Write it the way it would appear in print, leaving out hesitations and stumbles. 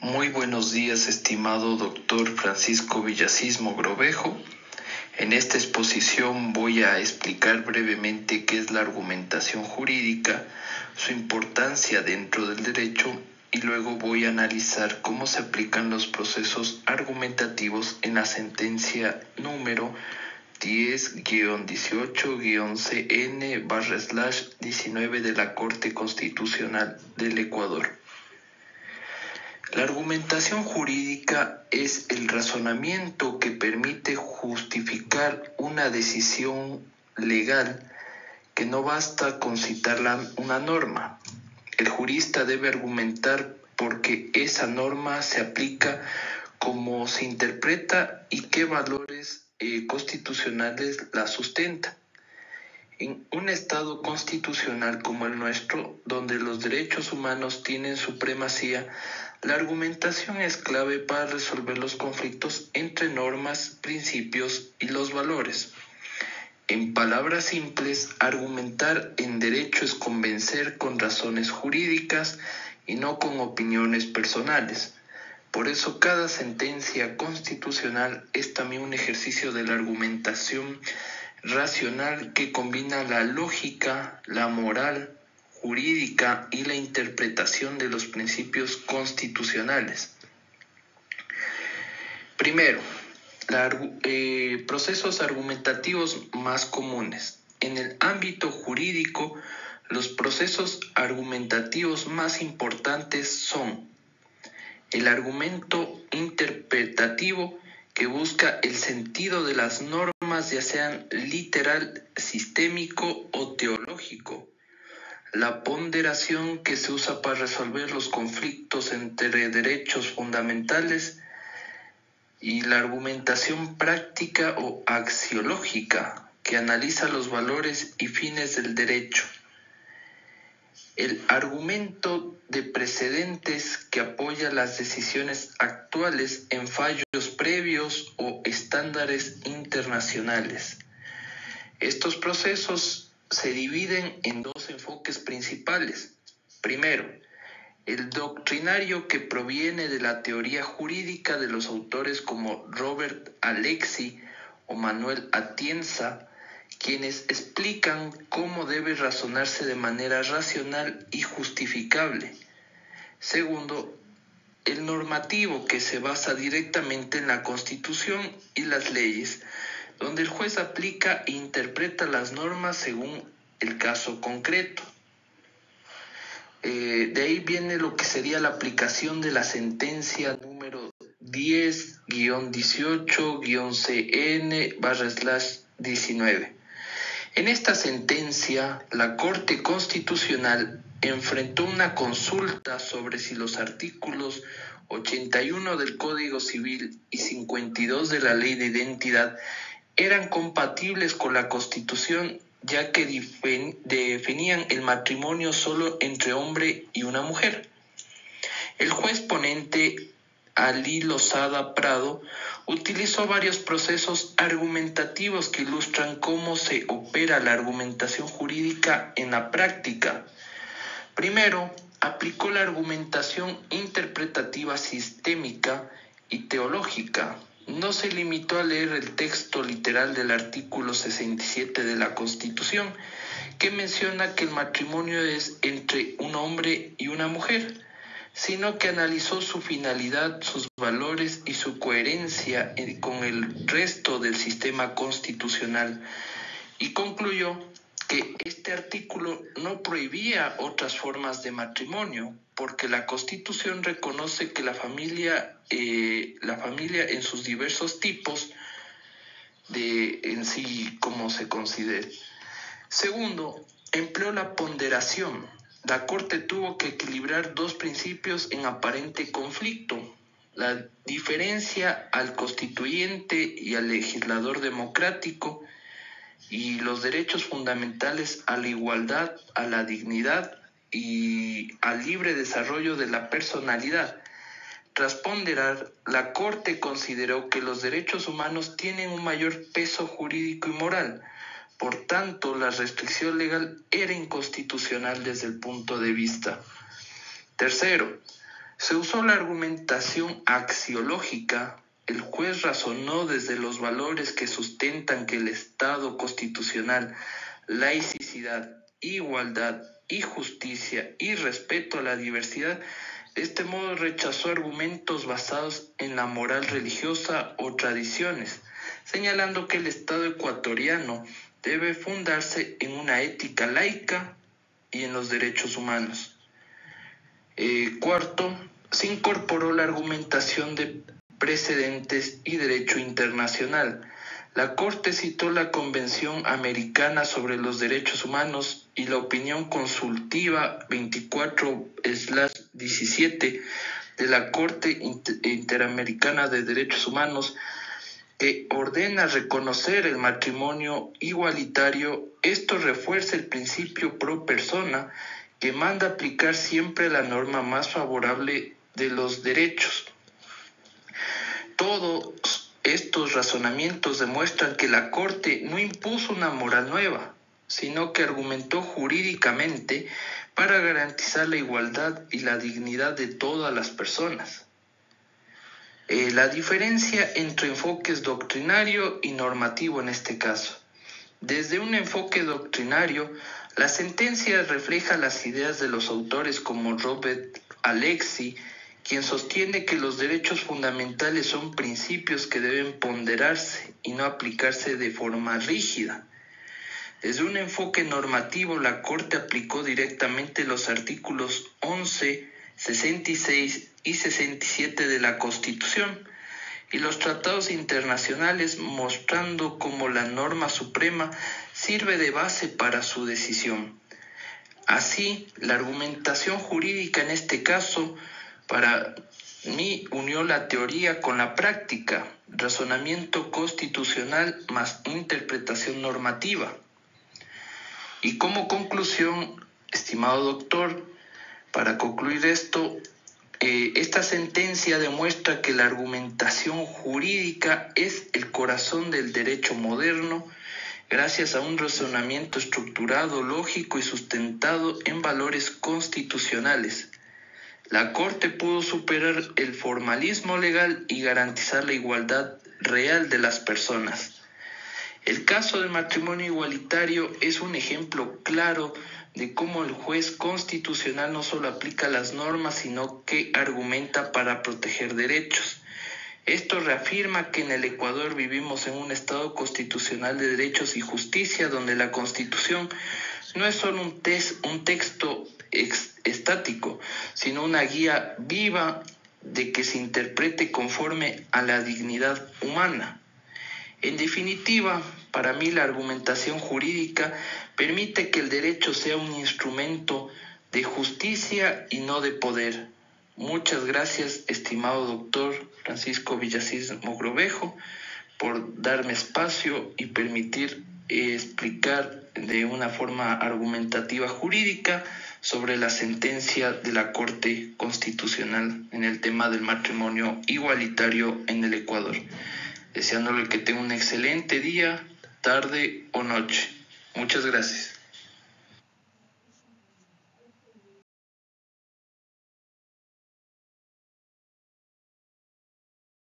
Muy buenos días, estimado doctor Francisco Villasismo Grovejo. En esta exposición voy a explicar brevemente qué es la argumentación jurídica, su importancia dentro del derecho y luego voy a analizar cómo se aplican los procesos argumentativos en la sentencia número 10-18-CN/19 de la Corte Constitucional del Ecuador. La argumentación jurídica es el razonamiento que permite justificar una decisión legal que no basta con citar una norma. El jurista debe argumentar por qué esa norma se aplica, cómo se interpreta y qué valores constitucionales la sustentan. En un Estado constitucional como el nuestro, donde los derechos humanos tienen supremacía, la argumentación es clave para resolver los conflictos entre normas, principios y los valores. En palabras simples, argumentar en derecho es convencer con razones jurídicas y no con opiniones personales. Por eso cada sentencia constitucional es también un ejercicio de la argumentación racional que combina la lógica, la moral, jurídica y la interpretación de los principios constitucionales. Primero, procesos argumentativos más comunes. En el ámbito jurídico, los procesos argumentativos más importantes son el argumento interpretativo, que busca el sentido de las normas, ya sean literal, sistémico o teológico. La ponderación, que se usa para resolver los conflictos entre derechos fundamentales. Y la argumentación práctica o axiológica, que analiza los valores y fines del derecho. El argumento de precedentes, que apoya las decisiones actuales en fallos previos o estándares internacionales. Estos procesos se dividen en dos enfoques principales. Primero, el doctrinario, que proviene de la teoría jurídica de los autores como Robert Alexy o Manuel Atienza, quienes explican cómo debe razonarse de manera racional y justificable. Segundo, el normativo, que se basa directamente en la Constitución y las leyes, donde el juez aplica e interpreta las normas según el caso concreto. De ahí viene lo que sería la aplicación de la sentencia número 10-18-CN/19. En esta sentencia, la Corte Constitucional enfrentó una consulta sobre si los artículos 81 del Código Civil y 52 de la Ley de Identidad eran compatibles con la Constitución, ya que definían el matrimonio solo entre hombre y una mujer. El juez ponente Ali Lozada Prado utilizó varios procesos argumentativos que ilustran cómo se opera la argumentación jurídica en la práctica. Primero, aplicó la argumentación interpretativa sistémica y teológica. No se limitó a leer el texto literal del artículo 67 de la Constitución, que menciona que el matrimonio es entre un hombre y una mujer, sino que analizó su finalidad, sus valores y su coherencia con el resto del sistema constitucional, y concluyó que este artículo no prohibía otras formas de matrimonio, porque la Constitución reconoce que la familia en sus diversos tipos en sí como se considere. Segundo, empleó la ponderación. La Corte tuvo que equilibrar dos principios en aparente conflicto: la diferencia al constituyente y al legislador democrático, y los derechos fundamentales a la igualdad, a la dignidad y al libre desarrollo de la personalidad. Tras ponderar, la Corte consideró que los derechos humanos tienen un mayor peso jurídico y moral. Por tanto, la restricción legal era inconstitucional desde el punto de vista. Tercero, Se usó la argumentación axiológica. El juez razonó desde los valores que sustentan que el Estado constitucional, laicidad, igualdad y justicia y respeto a la diversidad. De este modo rechazó argumentos basados en la moral religiosa o tradiciones, señalando que el Estado ecuatoriano debe fundarse en una ética laica y en los derechos humanos. Cuarto, se incorporó la argumentación de precedentes y derecho internacional. La Corte citó la Convención Americana sobre los Derechos Humanos y la opinión consultiva 24/17 de la Corte Interamericana de Derechos Humanos, que ordena reconocer el matrimonio igualitario. Esto refuerza el principio pro persona, que manda aplicar siempre la norma más favorable de los derechos. Todos estos razonamientos demuestran que la Corte no impuso una moral nueva, sino que argumentó jurídicamente para garantizar la igualdad y la dignidad de todas las personas. La diferencia entre enfoques doctrinario y normativo en este caso. Desde un enfoque doctrinario, la sentencia refleja las ideas de los autores como Robert Alexy, quien sostiene que los derechos fundamentales son principios que deben ponderarse y no aplicarse de forma rígida. Desde un enfoque normativo, la Corte aplicó directamente los artículos 11, 66 y 67 de la Constitución y los tratados internacionales, mostrando cómo la norma suprema sirve de base para su decisión. Así, la argumentación jurídica en este caso, para mí, unió la teoría con la práctica, razonamiento constitucional más interpretación normativa. Y como conclusión, estimado doctor, para concluir esto, esta sentencia demuestra que la argumentación jurídica es el corazón del derecho moderno, gracias a un razonamiento estructurado, lógico y sustentado en valores constitucionales. La Corte pudo superar el formalismo legal y garantizar la igualdad real de las personas. El caso del matrimonio igualitario es un ejemplo claro de cómo el juez constitucional no solo aplica las normas, sino que argumenta para proteger derechos. Esto reafirma que en el Ecuador vivimos en un Estado constitucional de derechos y justicia, donde la Constitución no es solo un texto estático, sino una guía viva de que se interprete conforme a la dignidad humana. En definitiva, para mí la argumentación jurídica permite que el derecho sea un instrumento de justicia y no de poder. Muchas gracias, estimado doctor Francisco Villasís Mogrovejo, por darme espacio y permitir explicar de una forma argumentativa jurídica sobre la sentencia de la Corte Constitucional en el tema del matrimonio igualitario en el Ecuador. Deseándole que tenga un excelente día, tarde o noche. Muchas gracias.